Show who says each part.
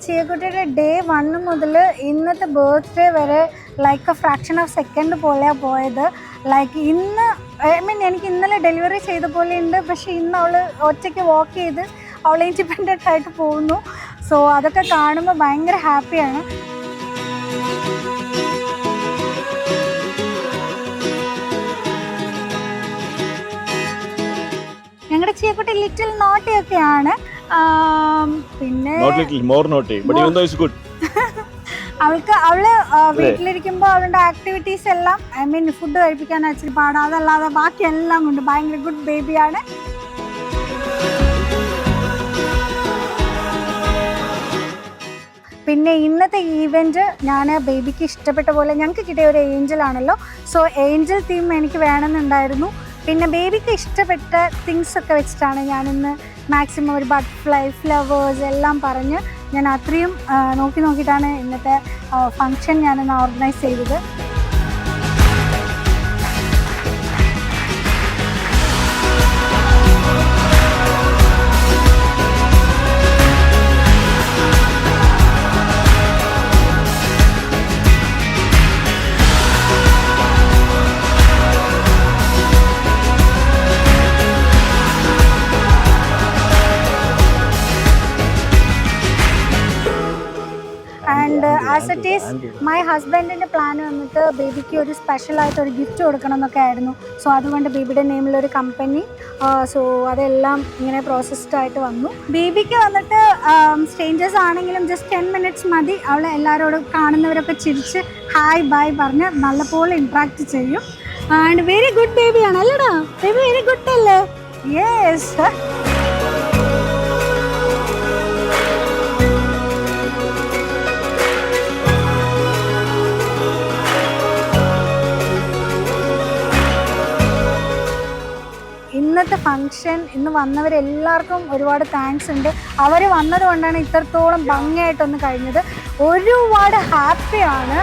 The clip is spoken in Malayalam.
Speaker 1: ചിയക്കുട്ടിയുടെ ഡേ 1 മുതൽ ഇന്നത്തെ ബർത്ത്ഡേ വരെ like A fraction of second പോലെയാണ് പോയത്. ലൈക്ക് ഇന്ന് എനിക്ക് ഇന്നലെ ഡെലിവറി ചെയ്ത പോലെ ഉണ്ട്, പക്ഷേ ഇന്ന് അവൾ ഒറ്റയ്ക്ക് വാക്ക് ചെയ്ത് അവൾ ഇൻഡിപെൻഡൻ്റ് ആയിട്ട് പോകുന്നു. സോ അതൊക്കെ കാണുമ്പോൾ ഭയങ്കര ഹാപ്പിയാണ്. ഞങ്ങളുടെ ചിയക്കുട്ടി ലിറ്റിൽ നോട്ടിയൊക്കെയാണ്. പിന്നെ അവള് വീട്ടിലിരിക്കുമ്പോൾ അവളുടെ ആക്ടിവിറ്റീസ് എല്ലാം ഫുഡ് കഴിപ്പിക്കാൻ ഇച്ചിരി പാടാ, അതല്ലാതെ ബാക്കി എല്ലാം കൊണ്ട് ഭയങ്കര ഗുഡ് ബേബിയാണ്. പിന്നെ ഇന്നത്തെ ഈവൻറ്റ് ഞാൻ ബേബിക്ക് ഇഷ്ടപ്പെട്ട പോലെ ഞങ്ങൾക്ക് കിട്ടിയ ഒരു ഏഞ്ചൽ ആണല്ലോ, സോ ഏഞ്ചൽ തീം എനിക്ക് വേണമെന്നുണ്ടായിരുന്നു. പിന്നെ ബേബിക്ക് ഇഷ്ടപ്പെട്ട തിങ്സ് ഒക്കെ വെച്ചിട്ടാണ് ഞാനിന്ന് മാക്സിമം ഒരു ബട്ടർഫ്ലൈ, ഫ്ലവേഴ്സ് എല്ലാം പറഞ്ഞ് ഞാൻ അത്രയും നോക്കിയിട്ടാണ് ഇന്നത്തെ ഫങ്ഷൻ ഞാനിന്ന് ഓർഗനൈസ് ചെയ്തത്. And as it is my ഹസ്ബൻഡിൻ്റെ പ്ലാൻ വന്നിട്ട് ബേബിക്ക് ഒരു സ്പെഷ്യലായിട്ടൊരു ഗിഫ്റ്റ് കൊടുക്കണം എന്നൊക്കെ ആയിരുന്നു. സോ അതുകൊണ്ട് ബേബിയുടെ നെയിമിലൊരു കമ്പനി, സോ അതെല്ലാം ഇങ്ങനെ പ്രോസസ്ഡ് ആയിട്ട് വന്നു. ബേബിക്ക് വന്നിട്ട് സ്ട്രേഞ്ചേഴ്സ് ആണെങ്കിലും ജസ്റ്റ് 10 minutes മതി. അവൾ എല്ലാവരോടും കാണുന്നവരൊക്കെ ചിരിച്ച് ഹായ് ബൈ പറഞ്ഞ് നല്ലപോലെ ഇൻട്രാക്ട് ചെയ്യും. ആൻഡ് വെരി ഗുഡ് ബേബിയാണ് അല്ലേടാ? ബേബി വെരി ഗുഡ് അല്ലേ? യെസ്. ഇന്നത്തെ ഫങ്ഷൻ ഇന്ന് വന്നവരെല്ലാവർക്കും ഒരുപാട് താങ്ക്സ് ഉണ്ട്. അവർ വന്നത് കൊണ്ടാണ് ഇത്രത്തോളം ഭംഗിയായിട്ടൊന്ന് കഴിഞ്ഞത്. ഒരുപാട് ഹാപ്പിയാണ്.